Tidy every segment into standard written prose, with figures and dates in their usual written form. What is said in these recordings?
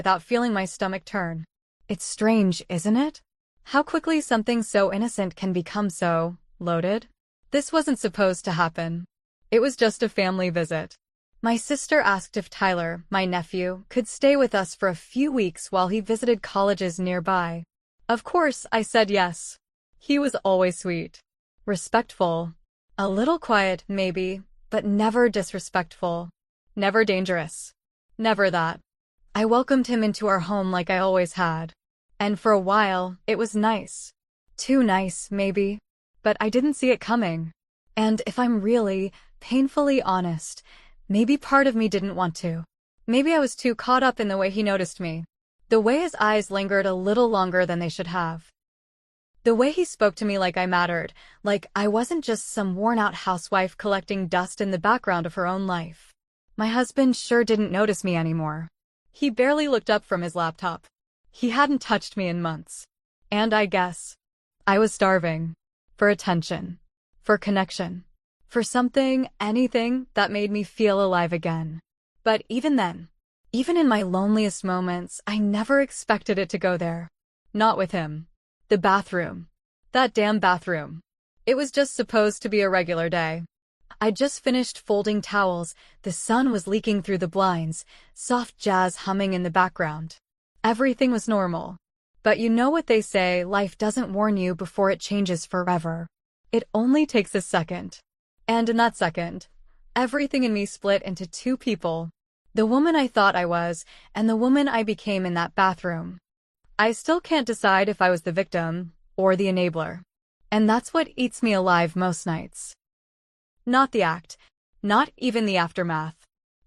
without feeling my stomach turn. It's strange, isn't it? How quickly something so innocent can become so loaded. This wasn't supposed to happen. It was just a family visit. My sister asked if Tyler, my nephew, could stay with us for a few weeks while he visited colleges nearby. Of course, I said yes. He was always sweet, respectful, a little quiet, maybe, but never disrespectful, never dangerous, never that. I welcomed him into our home like I always had. And for a while, it was nice. Too nice, maybe. But I didn't see it coming. And if I'm really, painfully honest, maybe part of me didn't want to. Maybe I was too caught up in the way he noticed me. The way his eyes lingered a little longer than they should have. The way he spoke to me like I mattered, like I wasn't just some worn-out housewife collecting dust in the background of her own life. My husband sure didn't notice me anymore. He barely looked up from his laptop. He hadn't touched me in months. And I guess I was starving. For attention. For connection. For something, anything, that made me feel alive again. But even then, even in my loneliest moments, I never expected it to go there. Not with him. The bathroom. That damn bathroom. It was just supposed to be a regular day. I'd just finished folding towels, the sun was leaking through the blinds, soft jazz humming in the background. Everything was normal. But you know what they say, life doesn't warn you before it changes forever. It only takes a second. And in that second, everything in me split into two people. The woman I thought I was, and the woman I became in that bathroom. I still can't decide if I was the victim, or the enabler. And that's what eats me alive most nights. Not the act, not even the aftermath,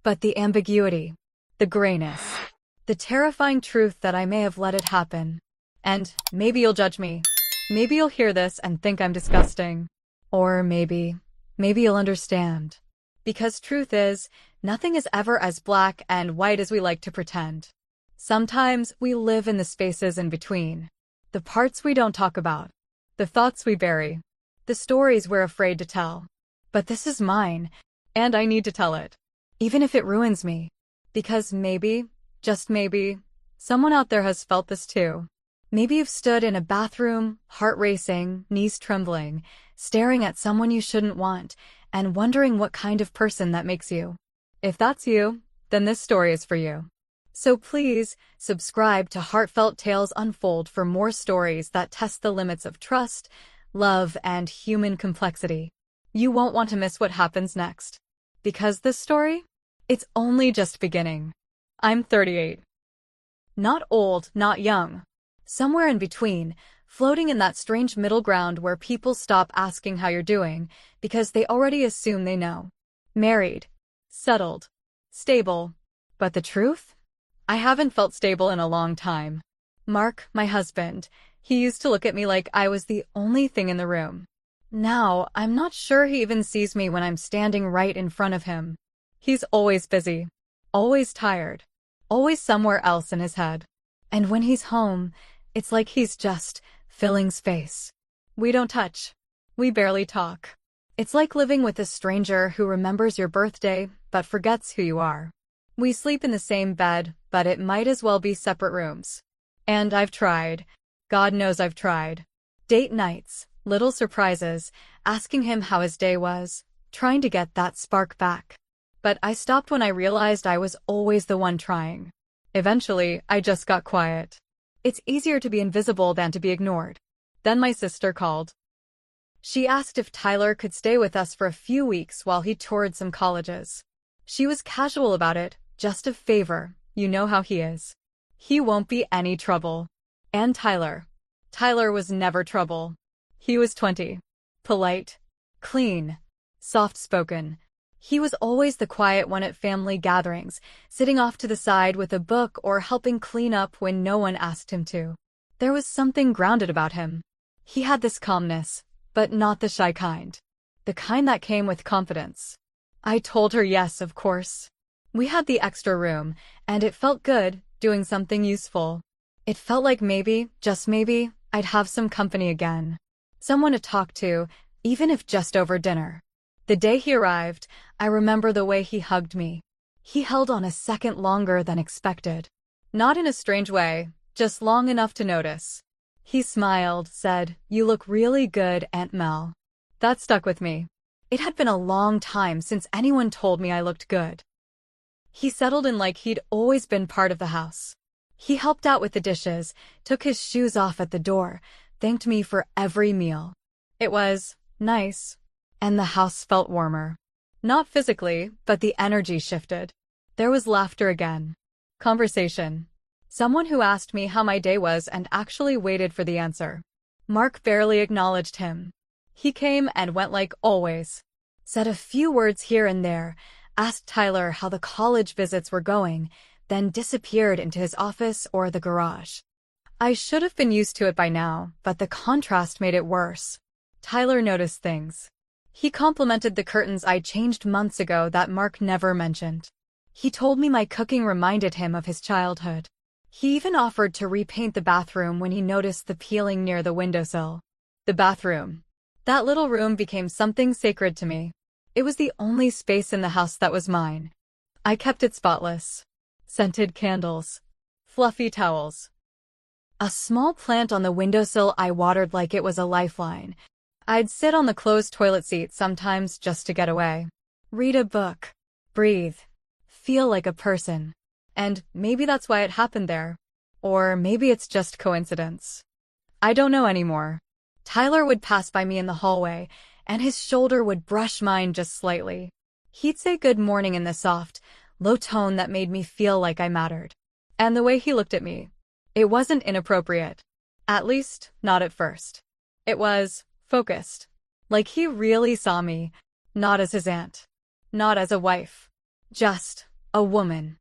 but the ambiguity, the grayness, the terrifying truth that I may have let it happen. And maybe you'll judge me. Maybe you'll hear this and think I'm disgusting. Or maybe you'll understand. Because truth is, nothing is ever as black and white as we like to pretend. Sometimes we live in the spaces in between. The parts we don't talk about. The thoughts we bury. The stories we're afraid to tell. But this is mine, and I need to tell it. Even if it ruins me. Because maybe, just maybe, someone out there has felt this too. Maybe you've stood in a bathroom, heart racing, knees trembling, staring at someone you shouldn't want, and wondering what kind of person that makes you. If that's you, then this story is for you. So please, subscribe to Heartfelt Tales Unfold for more stories that test the limits of trust, love, and human complexity. You won't want to miss what happens next. Because this story? It's only just beginning. I'm 38. Not old, not young. Somewhere in between, floating in that strange middle ground where people stop asking how you're doing because they already assume they know. Married. Settled. Stable. But the truth? I haven't felt stable in a long time. Mark, my husband, he used to look at me like I was the only thing in the room. Now, I'm not sure he even sees me when I'm standing right in front of him. He's always busy. Always tired. Always somewhere else in his head. And when he's home, it's like he's just filling space. We don't touch. We barely talk. It's like living with a stranger who remembers your birthday but forgets who you are. We sleep in the same bed, but it might as well be separate rooms. And I've tried. God knows I've tried. Date nights, little surprises, asking him how his day was, trying to get that spark back. But I stopped when I realized I was always the one trying. Eventually, I just got quiet. It's easier to be invisible than to be ignored. Then my sister called. She asked if Tyler could stay with us for a few weeks while he toured some colleges. She was casual about it, just a favor, you know how he is. He won't be any trouble. And Tyler was never trouble. He was 20. Polite. Clean. Soft-spoken. He was always the quiet one at family gatherings, sitting off to the side with a book or helping clean up when no one asked him to. There was something grounded about him. He had this calmness, but not the shy kind. The kind that came with confidence. I told her yes, of course. We had the extra room, and it felt good, doing something useful. It felt like maybe, just maybe, I'd have some company again. Someone to talk to, even if just over dinner. The day he arrived, I remember the way he hugged me. He held on a second longer than expected. Not in a strange way, just long enough to notice. He smiled, said, "You look really good, Aunt Mel." That stuck with me. It had been a long time since anyone told me I looked good. He settled in like he'd always been part of the house. He helped out with the dishes, took his shoes off at the door, thanked me for every meal. It was nice, and the house felt warmer. Not physically, but the energy shifted. There was laughter again. Conversation. Someone who asked me how my day was and actually waited for the answer. Mark barely acknowledged him. He came and went like always. Said a few words here and there, asked Tyler how the college visits were going, then disappeared into his office or the garage. I should have been used to it by now, but the contrast made it worse. Tyler noticed things. He complimented the curtains I changed months ago that Mark never mentioned. He told me my cooking reminded him of his childhood. He even offered to repaint the bathroom when he noticed the peeling near the windowsill. The bathroom. That little room became something sacred to me. It was the only space in the house that was mine. I kept it spotless. Scented candles. Fluffy towels. A small plant on the windowsill I watered like it was a lifeline. I'd sit on the closed toilet seat sometimes just to get away. Read a book. Breathe. Feel like a person. And maybe that's why it happened there. Or maybe it's just coincidence. I don't know anymore. Tyler would pass by me in the hallway, and his shoulder would brush mine just slightly. He'd say good morning in the soft, low tone that made me feel like I mattered. And the way he looked at me, it wasn't inappropriate. At least, not at first. It was focused. Like he really saw me, not as his aunt. Not as a wife. Just a woman.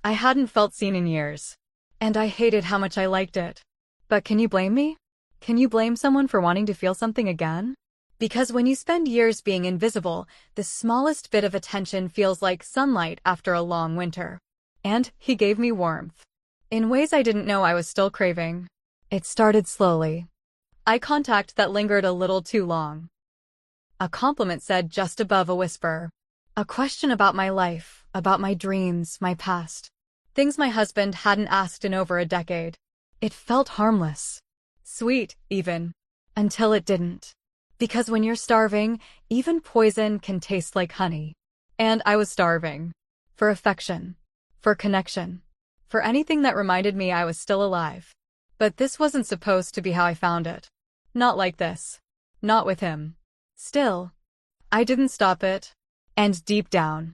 I hadn't felt seen in years. And I hated how much I liked it. But can you blame me? Can you blame someone for wanting to feel something again? Because when you spend years being invisible, the smallest bit of attention feels like sunlight after a long winter. And he gave me warmth. In ways I didn't know I was still craving. It started slowly. Eye contact that lingered a little too long. A compliment said just above a whisper. A question about my life, about my dreams, my past. Things my husband hadn't asked in over a decade. It felt harmless. Sweet, even. Until it didn't. Because when you're starving, even poison can taste like honey. And I was starving. For affection. For connection. For anything that reminded me I was still alive. But this wasn't supposed to be how I found it. Not like this. Not with him. Still, I didn't stop it. And deep down,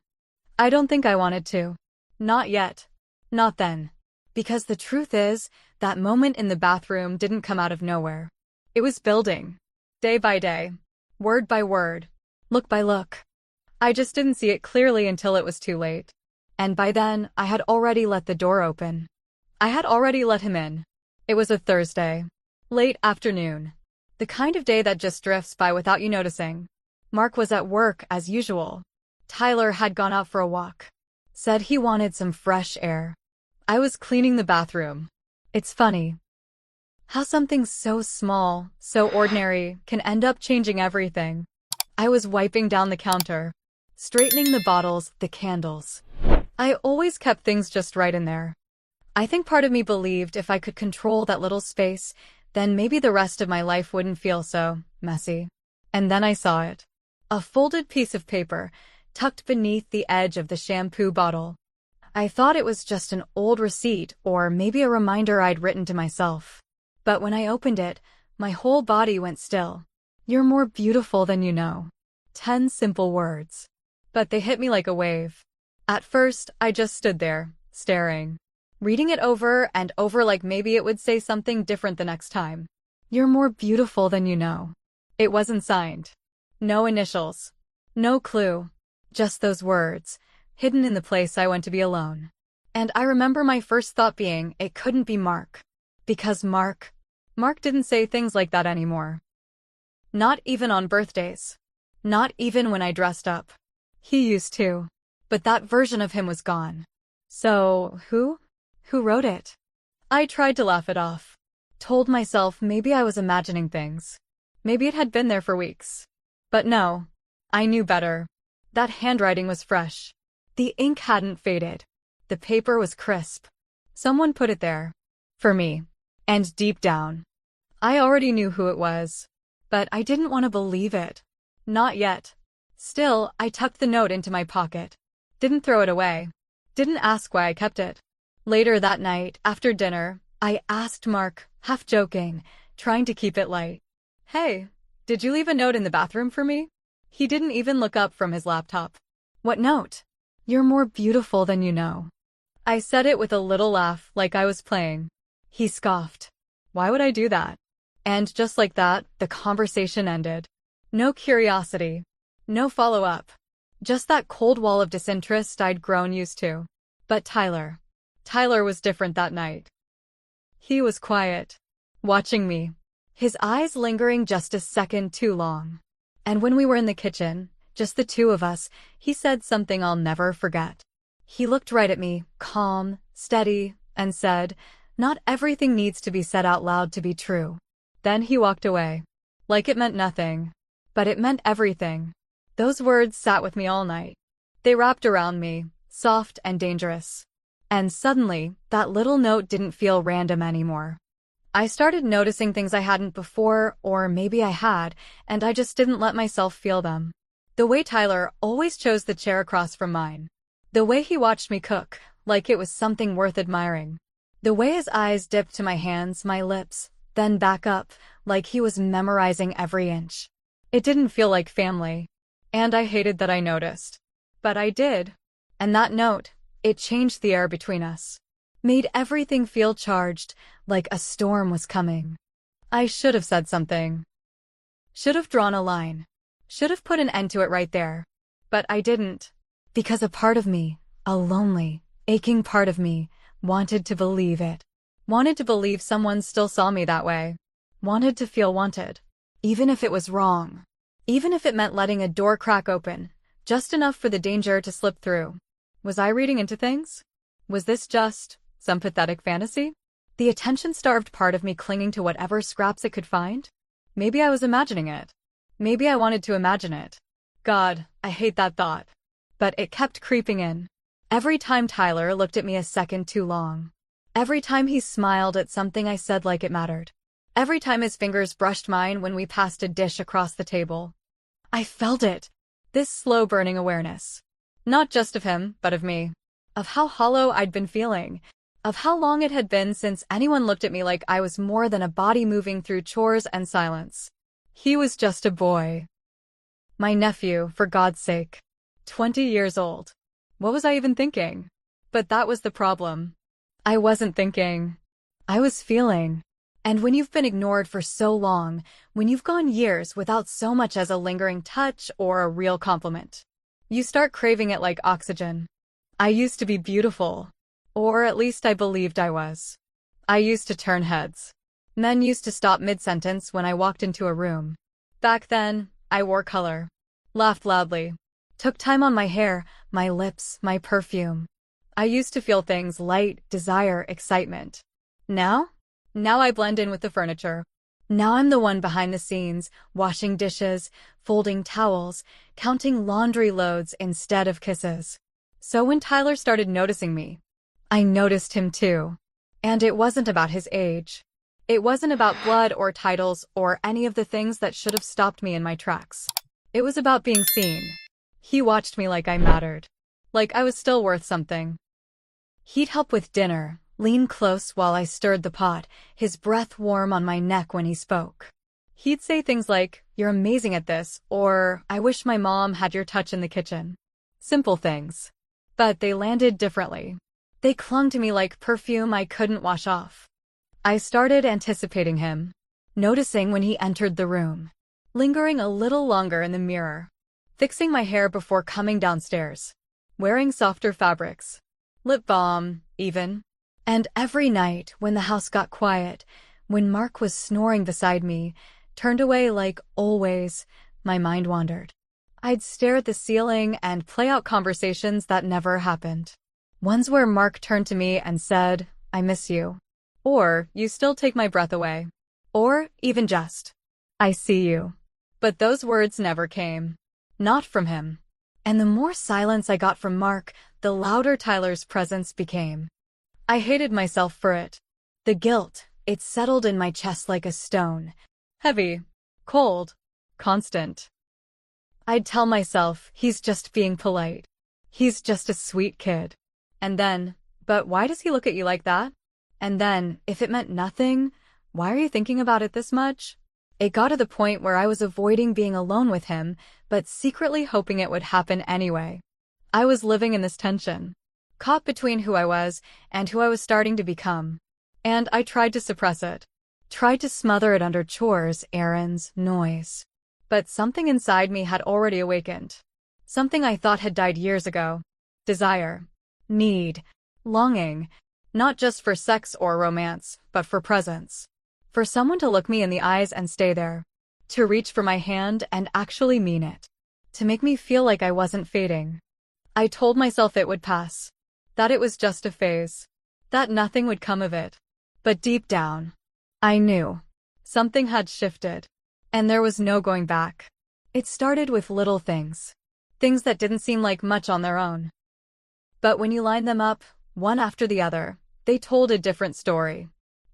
I don't think I wanted to. Not yet. Not then. Because the truth is, that moment in the bathroom didn't come out of nowhere. It was building. Day by day. Word by word. Look by look. I just didn't see it clearly until it was too late. And by then, I had already let the door open. I had already let him in. It was a Thursday. Late afternoon. The kind of day that just drifts by without you noticing. Mark was at work as usual. Tyler had gone out for a walk. Said he wanted some fresh air. I was cleaning the bathroom. It's funny how something so small, so ordinary, can end up changing everything. I was wiping down the counter, straightening the bottles, the candles. I always kept things just right in there. I think part of me believed if I could control that little space, then maybe the rest of my life wouldn't feel so messy. And then I saw it. A folded piece of paper, tucked beneath the edge of the shampoo bottle. I thought it was just an old receipt or maybe a reminder I'd written to myself. But when I opened it, my whole body went still. You're more beautiful than you know. 10 simple words. But they hit me like a wave. At first, I just stood there, staring. Reading it over and over like maybe it would say something different the next time. You're more beautiful than you know. It wasn't signed. No initials. No clue. Just those words, hidden in the place I went to be alone. And I remember my first thought being, it couldn't be Mark. Because Mark didn't say things like that anymore. Not even on birthdays. Not even when I dressed up. He used to. But that version of him was gone. So, who? Who wrote it? I tried to laugh it off. Told myself maybe I was imagining things. Maybe it had been there for weeks. But no. I knew better. That handwriting was fresh. The ink hadn't faded. The paper was crisp. Someone put it there. For me. And deep down, I already knew who it was. But I didn't want to believe it. Not yet. Still, I tucked the note into my pocket. Didn't throw it away. Didn't ask why I kept it. Later that night, after dinner, I asked Mark, half joking, trying to keep it light. Hey, did you leave a note in the bathroom for me? He didn't even look up from his laptop. What note? You're more beautiful than you know. I said it with a little laugh, like I was playing. He scoffed. Why would I do that? And just like that, the conversation ended. No curiosity. No follow-up. Just that cold wall of disinterest I'd grown used to. But Tyler was different that night. He was quiet, watching me, his eyes lingering just a second too long. And when we were in the kitchen, just the two of us, he said something I'll never forget. He looked right at me, calm, steady, and said, "Not everything needs to be said out loud to be true." Then he walked away. Like it meant nothing. But it meant everything. Those words sat with me all night. They wrapped around me, soft and dangerous. And suddenly, that little note didn't feel random anymore. I started noticing things I hadn't before, or maybe I had, and I just didn't let myself feel them. The way Tyler always chose the chair across from mine. The way he watched me cook, like it was something worth admiring. The way his eyes dipped to my hands, my lips, then back up, like he was memorizing every inch. It didn't feel like family. And I hated that I noticed. But I did. And that note, it changed the air between us. Made everything feel charged, like a storm was coming. I should have said something. Should have drawn a line. Should have put an end to it right there. But I didn't. Because a part of me, a lonely, aching part of me, wanted to believe it. Wanted to believe someone still saw me that way. Wanted to feel wanted. Even if it was wrong. Even if it meant letting a door crack open, just enough for the danger to slip through. Was I reading into things? Was this just some pathetic fantasy? The attention-starved part of me clinging to whatever scraps it could find? Maybe I was imagining it. Maybe I wanted to imagine it. God, I hate that thought. But it kept creeping in. Every time Tyler looked at me a second too long. Every time he smiled at something I said like it mattered. Every time his fingers brushed mine when we passed a dish across the table. I felt it. This slow burning awareness. Not just of him, but of me. Of how hollow I'd been feeling. Of how long it had been since anyone looked at me like I was more than a body moving through chores and silence. He was just a boy. My nephew, for God's sake. 20 years old. What was I even thinking? But that was the problem. I wasn't thinking. I was feeling. And when you've been ignored for so long, when you've gone years without so much as a lingering touch or a real compliment, you start craving it like oxygen. I used to be beautiful. Or at least I believed I was. I used to turn heads. Men used to stop mid-sentence when I walked into a room. Back then, I wore color. Laughed loudly. Took time on my hair, my lips, my perfume. I used to feel things: light, desire, excitement. Now I blend in with the furniture. Now I'm the one behind the scenes, washing dishes, folding towels, counting laundry loads instead of kisses. So when Tyler started noticing me, I noticed him too. And it wasn't about his age. It wasn't about blood or titles or any of the things that should have stopped me in my tracks. It was about being seen. He watched me like I mattered. Like I was still worth something. He'd help with dinner, lean close while I stirred the pot, his breath warm on my neck when he spoke. He'd say things like, "You're amazing at this," or "I wish my mom had your touch in the kitchen." Simple things. But they landed differently. They clung to me like perfume I couldn't wash off. I started anticipating him, noticing when he entered the room, lingering a little longer in the mirror, fixing my hair before coming downstairs, wearing softer fabrics, lip balm, even. And every night, when the house got quiet, when Mark was snoring beside me, turned away like always, my mind wandered. I'd stare at the ceiling and play out conversations that never happened. Ones where Mark turned to me and said, "I miss you." Or, "You still take my breath away." Or, even just, "I see you." But those words never came. Not from him. And the more silence I got from Mark, the louder Tyler's presence became. I hated myself for it. The guilt, it settled in my chest like a stone. Heavy, cold, constant. I'd tell myself, he's just being polite. He's just a sweet kid. And then, but why does he look at you like that? And then, if it meant nothing, why are you thinking about it this much? It got to the point where I was avoiding being alone with him, but secretly hoping it would happen anyway. I was living in this tension, caught between who I was and who I was starting to become. And I tried to suppress it. Tried to smother it under chores, errands, noise. But something inside me had already awakened. Something I thought had died years ago. Desire. Need. Longing. Not just for sex or romance, but for presence. For someone to look me in the eyes and stay there. To reach for my hand and actually mean it. To make me feel like I wasn't fading. I told myself it would pass. That it was just a phase. That nothing would come of it. But deep down, I knew. Something had shifted. And there was no going back. It started with little things. Things that didn't seem like much on their own. But when you line them up, one after the other, they told a different story.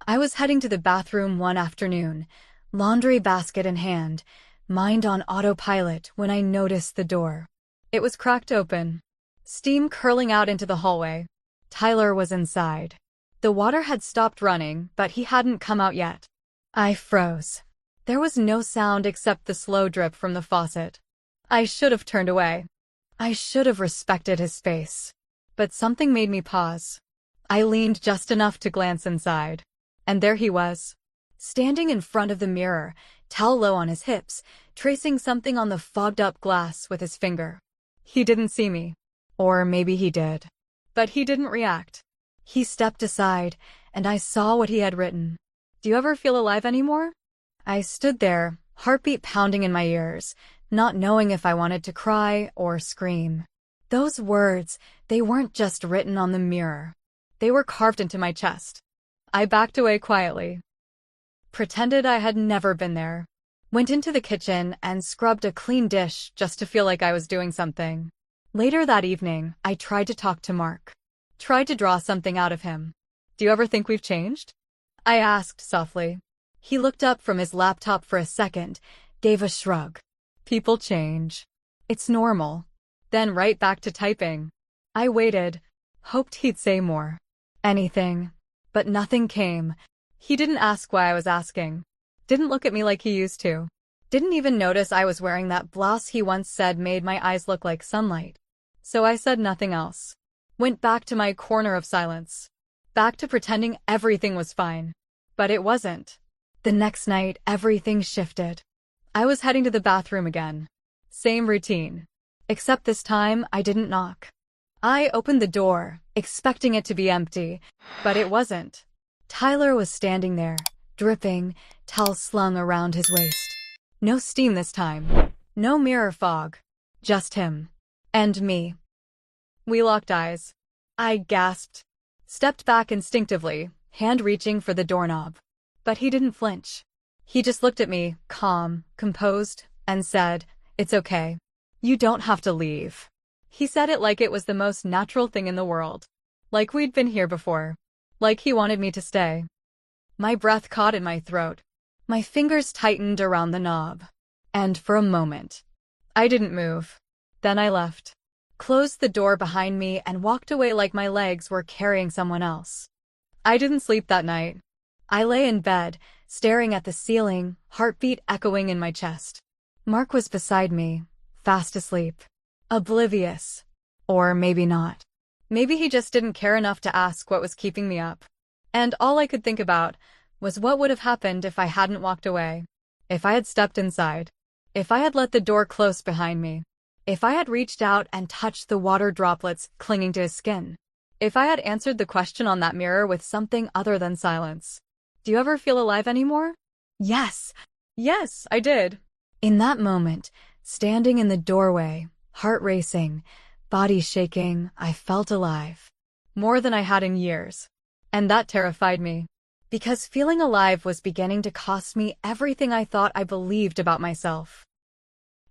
I was heading to the bathroom one afternoon, laundry basket in hand, mind on autopilot when I noticed the door. It was cracked open. Steam curling out into the hallway. Tyler was inside. The water had stopped running, but he hadn't come out yet. I froze. There was no sound except the slow drip from the faucet. I should have turned away. I should have respected his space. But something made me pause. I leaned just enough to glance inside. And there he was. Standing in front of the mirror, towel low on his hips, tracing something on the fogged-up glass with his finger. He didn't see me. Or maybe he did. But he didn't react. He stepped aside, and I saw what he had written. Do you ever feel alive anymore? I stood there, heartbeat pounding in my ears, not knowing if I wanted to cry or scream. Those words, they weren't just written on the mirror. They were carved into my chest. I backed away quietly. Pretended I had never been there. Went into the kitchen and scrubbed a clean dish just to feel like I was doing something. Later that evening, I tried to talk to Mark. Tried to draw something out of him. Do you ever think we've changed? I asked softly. He looked up from his laptop for a second, gave a shrug. People change. It's normal. Then right back to typing. I waited, hoped he'd say more. Anything. But nothing came. He didn't ask why I was asking. Didn't look at me like he used to. Didn't even notice I was wearing that blouse he once said made my eyes look like sunlight. So I said nothing else. Went back to my corner of silence. Back to pretending everything was fine. But it wasn't. The next night, everything shifted. I was heading to the bathroom again. Same routine. Except this time, I didn't knock. I opened the door, expecting it to be empty, but it wasn't. Tyler was standing there, dripping, towel slung around his waist. No steam this time. No mirror fog. Just him. And me. We locked eyes. I gasped. Stepped back instinctively, hand reaching for the doorknob. But he didn't flinch. He just looked at me, calm, composed, and said, "It's okay. You don't have to leave." He said it like it was the most natural thing in the world. Like we'd been here before. Like he wanted me to stay. My breath caught in my throat. My fingers tightened around the knob. And for a moment, I didn't move. Then I left. Closed the door behind me and walked away like my legs were carrying someone else. I didn't sleep that night. I lay in bed, staring at the ceiling, heartbeat echoing in my chest. Mark was beside me, fast asleep. Oblivious. Or maybe not. Maybe he just didn't care enough to ask what was keeping me up. And all I could think about was what would have happened if I hadn't walked away. If I had stepped inside. If I had let the door close behind me. If I had reached out and touched the water droplets clinging to his skin. If I had answered the question on that mirror with something other than silence. Do you ever feel alive anymore? Yes. Yes, I did. In that moment, standing in the doorway, heart racing, body shaking, I felt alive. More than I had in years. And that terrified me. Because feeling alive was beginning to cost me everything I thought I believed about myself.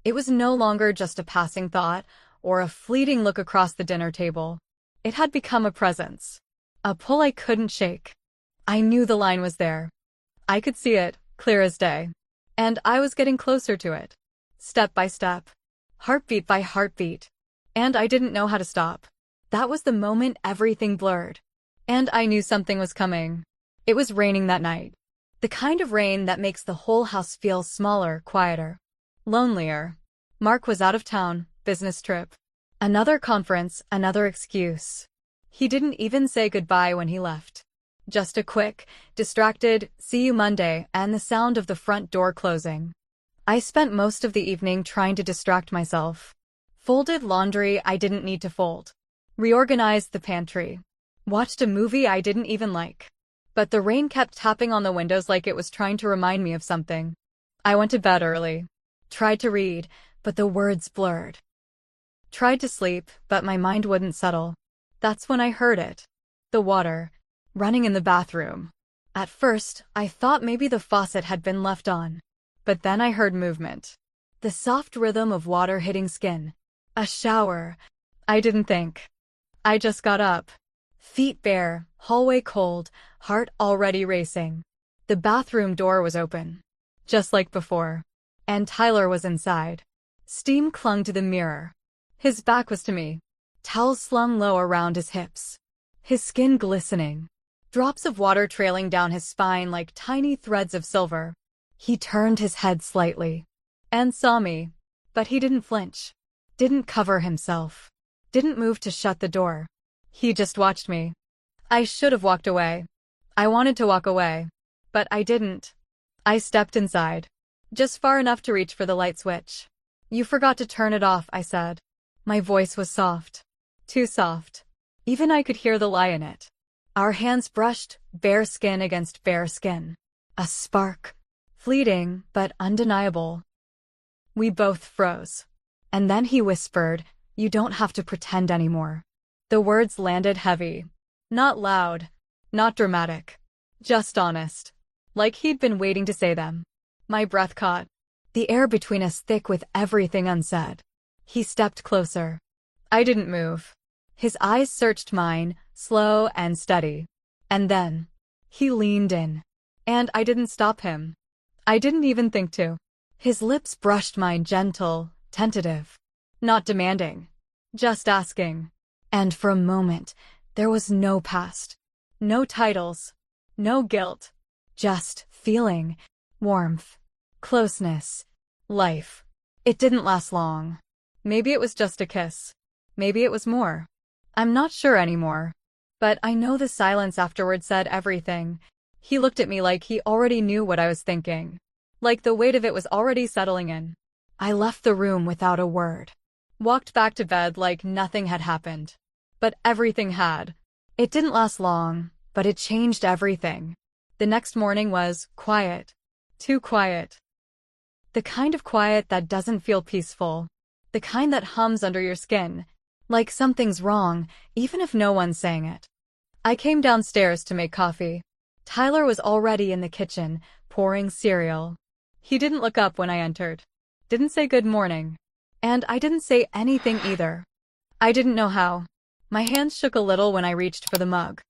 It was no longer just a passing thought or a fleeting look across the dinner table. It had become a presence. A pull I couldn't shake. I knew the line was there. I could see it, clear as day. And I was getting closer to it. Step by step. Heartbeat by heartbeat. And I didn't know how to stop. That was the moment everything blurred. And I knew something was coming. It was raining that night. The kind of rain that makes the whole house feel smaller, quieter, lonelier. Mark was out of town, business trip. Another conference, another excuse. He didn't even say goodbye when he left. Just a quick, distracted, see you Monday, and the sound of the front door closing. I spent most of the evening trying to distract myself. Folded laundry I didn't need to fold. Reorganized the pantry. Watched a movie I didn't even like. But the rain kept tapping on the windows like it was trying to remind me of something. I went to bed early. Tried to read, but the words blurred. Tried to sleep, but my mind wouldn't settle. That's when I heard it. The water. Running in the bathroom. At first, I thought maybe the faucet had been left on. But then I heard movement. The soft rhythm of water hitting skin. A shower. I didn't think. I just got up. Feet bare, hallway cold, heart already racing. The bathroom door was open. Just like before. And Tyler was inside. Steam clung to the mirror. His back was to me. Towels slung low around his hips. His skin glistening. Drops of water trailing down his spine like tiny threads of silver. He turned his head slightly. And saw me. But he didn't flinch. Didn't cover himself. Didn't move to shut the door. He just watched me. I should have walked away. I wanted to walk away. But I didn't. I stepped inside. Just far enough to reach for the light switch. You forgot to turn it off, I said. My voice was soft. Too soft. Even I could hear the lie in it. Our hands brushed, bare skin against bare skin. A spark. Fleeting, but undeniable. We both froze. And then he whispered, "You don't have to pretend anymore." The words landed heavy. Not loud. Not dramatic. Just honest. Like he'd been waiting to say them. My breath caught. The air between us thick with everything unsaid. He stepped closer. I didn't move. His eyes searched mine, slow and steady. And then, he leaned in. And I didn't stop him. I didn't even think to. His lips brushed mine, gentle, tentative. Not demanding. Just asking. And for a moment, there was no past. No titles. No guilt. Just feeling. Warmth. Closeness. Life. It didn't last long. Maybe it was just a kiss. Maybe it was more. I'm not sure anymore. But I know the silence afterward said everything. He looked at me like he already knew what I was thinking. Like the weight of it was already settling in. I left the room without a word. Walked back to bed like nothing had happened. But everything had. It didn't last long, but it changed everything. The next morning was quiet. Too quiet. The kind of quiet that doesn't feel peaceful. The kind that hums under your skin. Like something's wrong, even if no one's saying it. I came downstairs to make coffee. Tyler was already in the kitchen, pouring cereal. He didn't look up when I entered. Didn't say good morning. And I didn't say anything either. I didn't know how. My hands shook a little when I reached for the mug.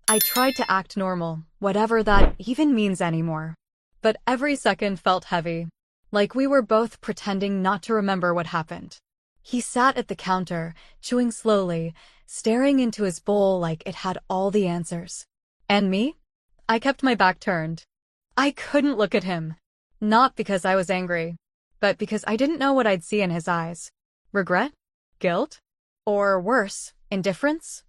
I tried to act normal, whatever that even means anymore. But every second felt heavy. Like we were both pretending not to remember what happened. He sat at the counter, chewing slowly, staring into his bowl like it had all the answers. And me? I kept my back turned. I couldn't look at him. Not because I was angry, but because I didn't know what I'd see in his eyes. Regret? Guilt? Or worse, indifference?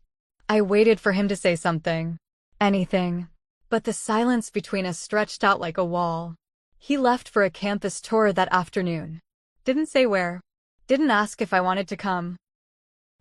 I waited for him to say something. Anything. But the silence between us stretched out like a wall. He left for a campus tour that afternoon. Didn't say where. Didn't ask if I wanted to come.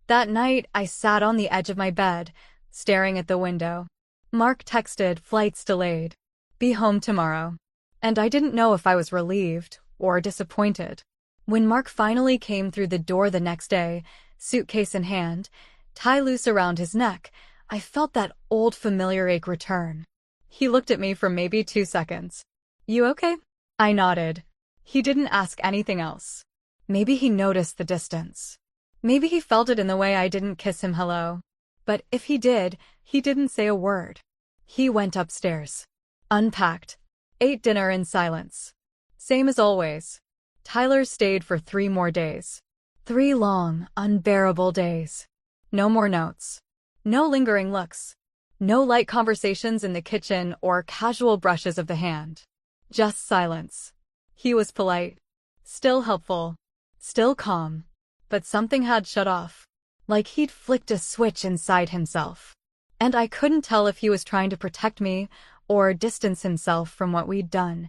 That night, I sat on the edge of my bed, staring at the window. Mark texted, "Flights delayed. Be home tomorrow." And I didn't know if I was relieved or disappointed. When Mark finally came through the door the next day, suitcase in hand, tie loose around his neck, I felt that old familiar ache return. He looked at me for maybe 2 seconds. "You okay?" I nodded. He didn't ask anything else. Maybe he noticed the distance. Maybe he felt it in the way I didn't kiss him hello. But if he did, He didn't say a word. He went upstairs, unpacked, ate dinner in silence. Same as always. Tyler stayed for 3 more days. 3 long, unbearable days. No more notes. No lingering looks. No light conversations in the kitchen or casual brushes of the hand. Just silence. He was polite. Still helpful. Still calm. But something had shut off. Like he'd flicked a switch inside himself. And I couldn't tell if he was trying to protect me or distance himself from what we'd done.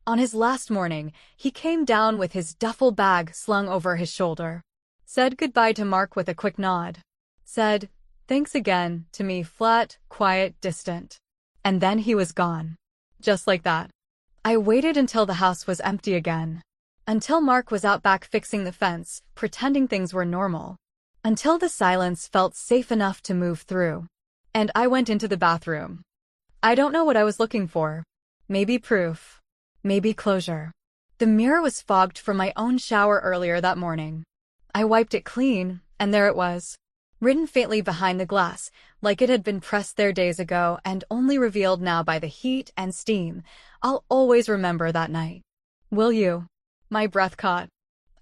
On his last morning, he came down with his duffel bag slung over his shoulder. Said goodbye to Mark with a quick nod. Said, "Thanks again," to me, flat, quiet, distant. And then he was gone. Just like that. I waited until the house was empty again. Until Mark was out back fixing the fence, pretending things were normal. Until the silence felt safe enough to move through. And I went into the bathroom. I don't know what I was looking for. Maybe proof. Maybe closure. The mirror was fogged from my own shower earlier that morning. I wiped it clean, and there it was. Written faintly behind the glass, like it had been pressed there days ago and only revealed now by the heat and steam. I'll always remember that night. Will you? My breath caught.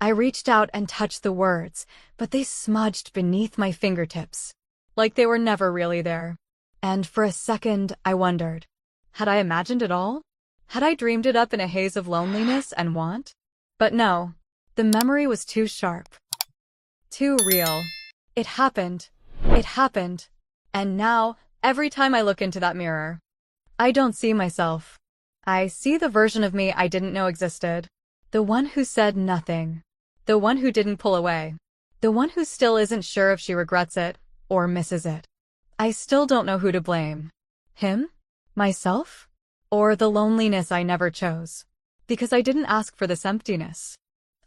I reached out and touched the words, but they smudged beneath my fingertips. Like they were never really there. And for a second, I wondered. Had I imagined it all? Had I dreamed it up in a haze of loneliness and want? But no. The memory was too sharp. Too real. It happened. It happened. And now, every time I look into that mirror, I don't see myself. I see the version of me I didn't know existed. The one who said nothing. The one who didn't pull away. The one who still isn't sure if she regrets it or misses it. I still don't know who to blame. Him? Myself? Or the loneliness I never chose? Because I didn't ask for this emptiness.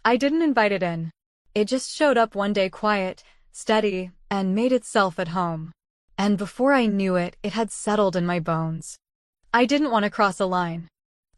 I didn't invite it in. It just showed up one day quiet, steady, and made itself at home. And before I knew it, it had settled in my bones. I didn't want to cross a line.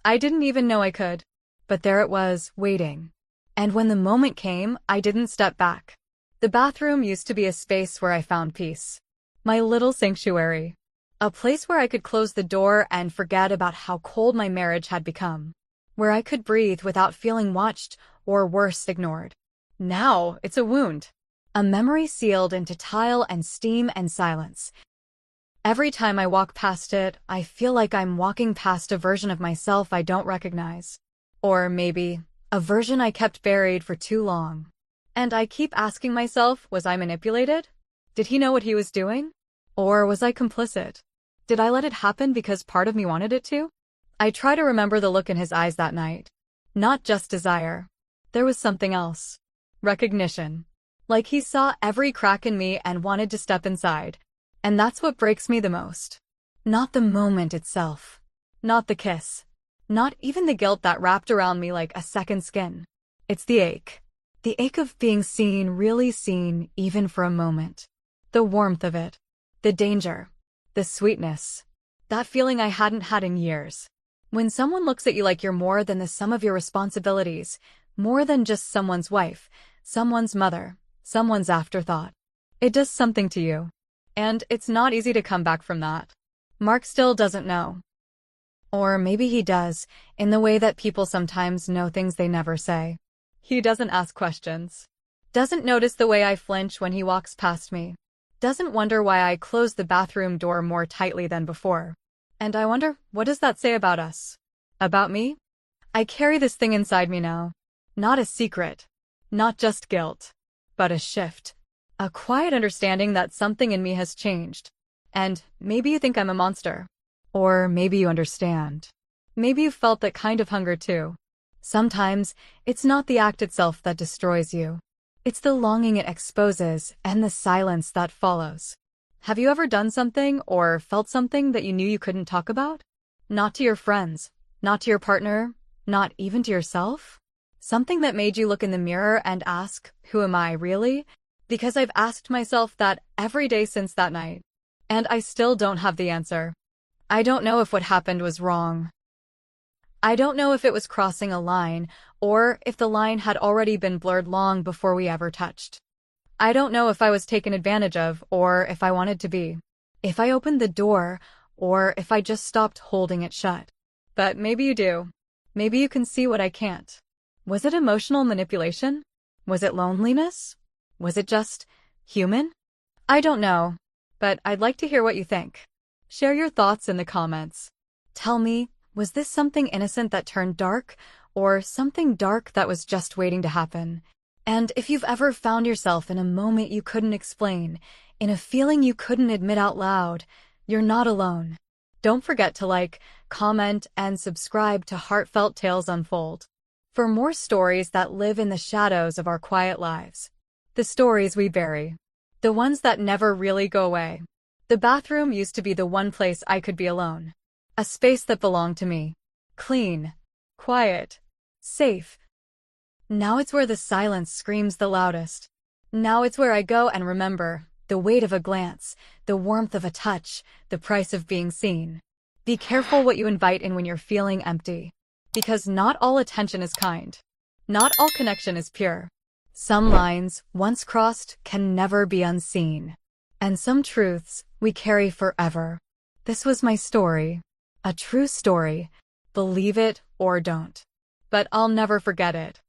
I didn't even know I could. But there it was, waiting. And when the moment came, I didn't step back. The bathroom used to be a space where I found peace. My little sanctuary. A place where I could close the door and forget about how cold my marriage had become. Where I could breathe without feeling watched or worse, ignored. Now, it's a wound. A memory sealed into tile and steam and silence. Every time I walk past it, I feel like I'm walking past a version of myself I don't recognize. Or maybe, a version I kept buried for too long. And I keep asking myself, was I manipulated? Did he know what he was doing? Or was I complicit? Did I let it happen because part of me wanted it to? I try to remember the look in his eyes that night. Not just desire. There was something else. Recognition. Like he saw every crack in me and wanted to step inside. And that's what breaks me the most. Not the moment itself. Not the kiss. Not even the guilt that wrapped around me like a second skin. It's the ache. The ache of being seen, really seen, even for a moment. The warmth of it. The danger. The sweetness. That feeling I hadn't had in years. When someone looks at you like you're more than the sum of your responsibilities, more than just someone's wife, someone's mother, someone's afterthought. It does something to you. And it's not easy to come back from that. Mark still doesn't know. Or maybe he does, in the way that people sometimes know things they never say. He doesn't ask questions. Doesn't notice the way I flinch when he walks past me. Doesn't wonder why I close the bathroom door more tightly than before. And I wonder, what does that say about us? About me? I carry this thing inside me now. Not a secret. Not just guilt. But a shift. A quiet understanding that something in me has changed. And maybe you think I'm a monster. Or maybe you understand. Maybe you felt that kind of hunger too. Sometimes, it's not the act itself that destroys you. It's the longing it exposes and the silence that follows. Have you ever done something or felt something that you knew you couldn't talk about? Not to your friends, not to your partner, not even to yourself? Something that made you look in the mirror and ask, who am I really? Because I've asked myself that every day since that night. And I still don't have the answer. I don't know if what happened was wrong. I don't know if it was crossing a line, or if the line had already been blurred long before we ever touched. I don't know if I was taken advantage of, or if I wanted to be. if I opened the door, or if I just stopped holding it shut. But maybe you do. Maybe you can see what I can't. Was it emotional manipulation? Was it loneliness? Was it just human? I don't know, but I'd like to hear what you think. Share your thoughts in the comments. Tell me, was this something innocent that turned dark, or something dark that was just waiting to happen? And if you've ever found yourself in a moment you couldn't explain, in a feeling you couldn't admit out loud, you're not alone. Don't forget to like, comment, and subscribe to Heartfelt Tales Unfold for more stories that live in the shadows of our quiet lives. The stories we bury. The ones that never really go away. The bathroom used to be the one place I could be alone. A space that belonged to me. Clean, quiet, safe. Now it's where the silence screams the loudest. Now it's where I go and remember the weight of a glance, the warmth of a touch, the price of being seen. Be careful what you invite in when you're feeling empty. Because not all attention is kind. Not all connection is pure. Some lines, once crossed, can never be unseen. And some truths we carry forever. This was my story. A true story. Believe it or don't. But I'll never forget it.